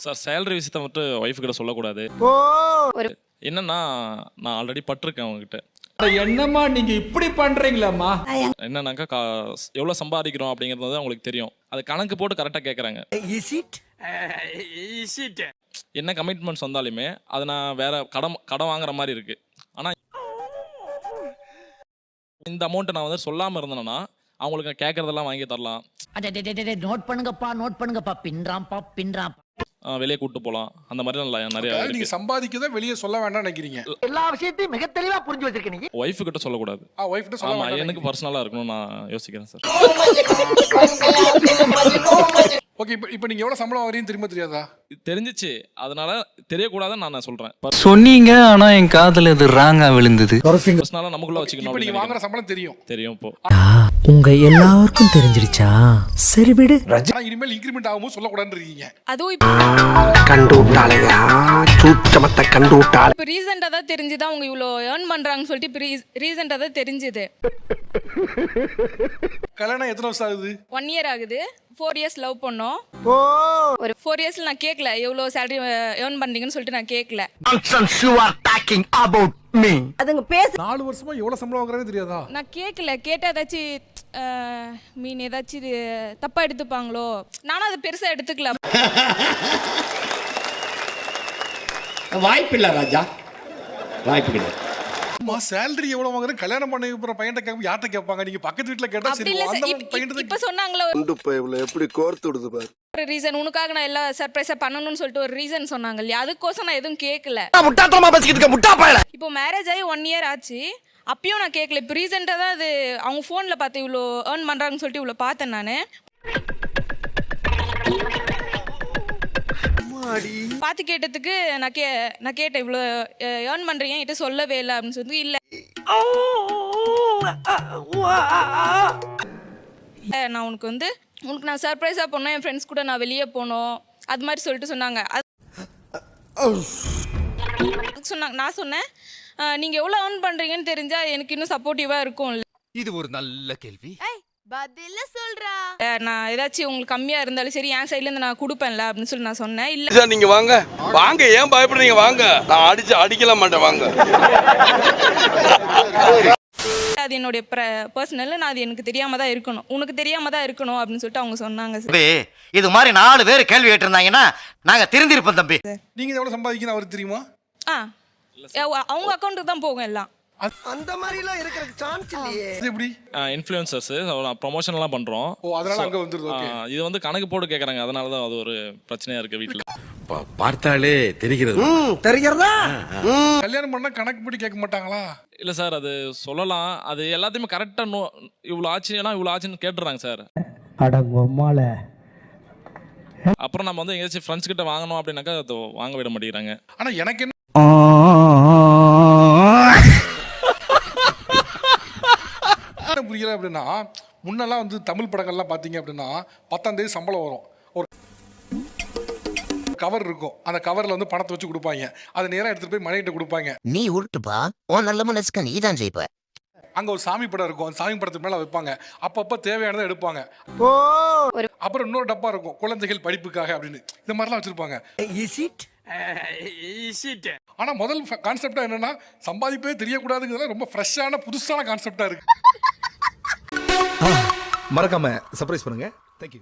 Sir salary விஷயத்தை மட்டும் wife கிட்ட சொல்லக்கூடாது. என்னன்னா நான் ஆல்ரெடி பட்டிருக்கேன் அவங்ககிட்ட. என்னம்மா நீங்க இப்படி பண்றீங்களாம்மா? என்னன்னாக்கா எவ்வளோ சம்பாதிக்கிறோம் அப்படிங்கிறது அவங்களுக்கு தெரியும். அது கணக்கு போட்டு கரெக்டாக கேட்குறாங்க. என்ன கமிட்மெண்ட்ஸ் வந்தாலுமே அதை நான் வேற கடன் வாங்குற மாதிரி இருக்கு. ஆனால் இந்த அமௌண்ட்டை நான் வந்து சொல்லாமல் இருந்தேன்னா அவங்களுக்கு கேட்கறதெல்லாம் வாங்கி தரலாம். நோட் பண்ணுங்கப்பா பின்றாம்பா. வெளியே கூட்டு போகலாம். அந்த மாதிரி நிறைய நீங்க சம்பாதிக்கதான் வெளியே சொல்ல வேண்டாம் நினைக்கிறீங்க. எல்லா விஷயத்தையும் மிக தெளிவா புரிஞ்சு வச்சிருக்கீங்க. ஒய்ஃப் கிட்ட சொல்லக்கூடாது. ஒய்ஃப் கிட்ட சொல்ல வேண்டாம். எனக்கு பர்சனலா இருக்கணும் நான் யோசிக்கிறேன் சார். ஓகே, இப்போ நீங்க எவ்வளவு சம்பளம் வாங்குறீங்கன்னு தெரியுமா தெரியாதா? தெரிஞ்சிச்சு, அதனால தெரியக்கூடாதுன்னு நான் சொல்றேன். சொன்னீங்க, ஆனா என் காதுல இது ராங்கா விழுந்தது. பர்சனலா நமக்குள்ள வச்சுக்கணும். இப்போ நீங்க வாங்குற சம்பளம் தெரியும். இப்போ உங்க எல்லாருக்கும் தெரிஞ்சிருச்சா? சரி விடு. ஆனா இனிமேல் இன்கிரிமெண்ட் ஆகும்போது சொல்லக்கூடாதுன்னு இருக்கீங்க. அதுவும் கண்டுட்டாளையா சூச்சமத்தை கண்டுட்டாள. இப்போ ரீசெண்டாக தான் தெரிஞ்சுதான் அவங்க இவ்வளோ ஏர்ன் பண்ணுறாங்கன்னு சொல்லிட்டு இப்போ ரீசெண்டாக தான் தெரிஞ்சுது. கல்யாணம் எத்தனை வருஷம் ஆகுது? 1 year ஆகுது. 4 years லவ் பண்ணோம். ஒரு 4 yearsல நான் கேட்கல எவ்வளோ சேலரி ஏர்ன் பண்ணுறீங்கன்னு சொல்லிட்டு நான் கேட்கல. அதுங்க பேச 4 வருஷமா எவ்வளவு சம்பளம் வாங்குறாங்கன்னு தெரியாதா? நான் கேட்கல. கேட்டால் ஏதாச்சும் மீன் ஏதாச்சும் தப்பாக எடுத்துப்பாங்களோ, நானும் அதை பெருசாக எடுத்துக்கல. வாய்ப்பில்லை ராஜா, வாய்ப்பு கிடையாது. சேலரி எவ்வளவு வாங்குறேன் கல்யாணம் பண்ணி போற பையன்ட்ட கேட்க யார்ட்ட கேட்பாங்க? நீங்க பக்கத்து வீட்ல கேட்டா அப்படி சரி இல்லை அந்த சார். பையன்ட்ட இப்போ சொன்னாங்களோ எப்படி கோர்த்து விடுது பாரு. ஒரு ரீசன், உனக்காக நான் எல்லாம் சர்ப்ரைஸாக பண்ணணும்னு சொல்லிட்டு ஒரு ரீசன் சொன்னாங்க இல்லையா, அதுக்கோசம் நான் எதுவும் கேட்கல. முட்டாத்தனமா பேசிக்கிட்டு இருக்க முட்டா பயல. இப்போ மேரேஜ் ஆகி 1 year ஆச்சு, அப்பயும் நான் கேட்கல. இப்போ ரீசெண்டாக தான் அது அவங்க ஃபோனில் பார்த்து இவ்வளோ ஏர்ன் பண்ணுறாங்கன்னு சொல்லிட்டு இவ்வளோ பார்த்தேன் நான். பார்த்து கேட்டதுக்கு நான் கேட்டேன் இவ்வளோ ஏர்ன் பண்ணுறீங்க என்கிட்ட சொல்லவே இல்லை அப்படின்னு சொல்லி. இல்லை நான் உனக்கு நான் சர்ப்ரைஸாக போனோம், என் ஃப்ரெண்ட்ஸ் கூட நான் வெளியே போனோம் அது மாதிரி சொல்லிட்டு சொன்னாங்க. நான் சொன்னேன் நீங்கள் எவ்வளோ ஏர்ன் பண்ணுறீங்கன்னு தெரிஞ்சால் எனக்கு இன்னும் சப்போர்ட்டிவாக இருக்கும்ல. இது ஒரு நல்ல கேள்வி. பதில சொல்றா. நான் ஏதாச்சும் உங்களுக்கு கம்மியா இருந்தாலும் சரி என் சைடுல இருந்து நான் கொடுப்பேன்ல அப்படின்னு சொல்லி நான் சொன்னேன். இல்ல நீங்க வாங்க ஏன் பயப்படுறீங்க? வாங்க, நான் அடிக்கல மாட்டேன், வாங்க. அது என்னுடைய பர்சனல், நான் அது எனக்கு தெரியாம தான் இருக்கணும், உனக்கு தெரியாம தான் இருக்கணும் அப்படின்னு சொல்லிட்டு அவங்க சொன்னாங்க. இது மாதிரி 4 பேர் கேள்வி கேட்டிருந்தாங்கன்னா நாங்க திருந்திருப்போம் தம்பி. நீங்க எவ்வளவு சம்பாதிக்கணும் அவருக்கு தெரியுமா? அவங்க அக்கௌண்ட்டுக்கு தான் போகும் எல்லாம். அந்த மாதிரி எல்லாம் இருக்கிறது சான்ஸ் இல்லையே. இது எப்படி? இன்ஃப்ளூயன்சர்ஸ் ப்ரொமோஷன் எல்லாம் பண்றோம். அதனால அங்க வந்துருது. ஓகே, இது வந்து கணக்கு போட்டு கேக்குறாங்க. அதனால தான் அது ஒரு பிரச்சனையா இருக்கு வீட்ல. பார்த்தாலே தெரிகிறது. தெரிகிறதா? கல்யாணம் பண்ணா கணக்கு போட்டு கேட்க மாட்டாங்களா? இல்ல சார், அது சொல்லலாம். அது எல்லாத்தையுமே கரெக்டா இவ்வளவு ஆச்சுன்னா இவ்வளவு ஆச்சுன்னு கேட்டுறாங்க சார். அப்புறம் நம்ம வந்து எங்கேயாச்சும் ஃப்ரெண்ட்ஸ் கிட்ட வாங்கணும் அப்படின்னாக்கா அது வாங்க விட மாட்டேங்கிறாங்க. ஆனா எனக்கு என்ன புரியல அப்படின்னா, முன்னெல்லாம் வந்து தமிழ் படங்கள்லாம் பார்த்தீங்க அப்படின்னா 10ஆம் தேதி சம்பளம் வரும், ஒரு கவர் இருக்கும், அந்த கவர்ல வந்து பணத்தை வச்சு கொடுப்பாங்க. அதை நேரா எடுத்துட்டு போய் மனைவிட்ட கொடுப்பாங்க. நீ உருட்டுப்பா, உன் நல்ல மனசுக்கு நீ தான் ஜெயிப்ப. அங்க ஒரு சாமி படம் இருக்கும், அந்த சாமி படத்துக்கு மேல வைப்பாங்க. அப்பப்ப தேவையானதை எடுப்பாங்க. அப்புறம் இன்னொரு டப்பா இருக்கும், குழந்தைகள் படிப்புக்காக அப்படின்னு. இந்த மாதிரிலாம் வச்சிருப்பாங்க. ஆனா முதல் கான்செப்டா என்னன்னா, சம்பாதிப்பே தெரியக்கூடாதுங்கிறதுல ரொம்ப ஃப்ரெஷ்ஷான புதுசான கான்செப்டா இருக்கு. மறக்காம சர்ப்ரைஸ் பண்ணுங்க. தேங்க்யூ.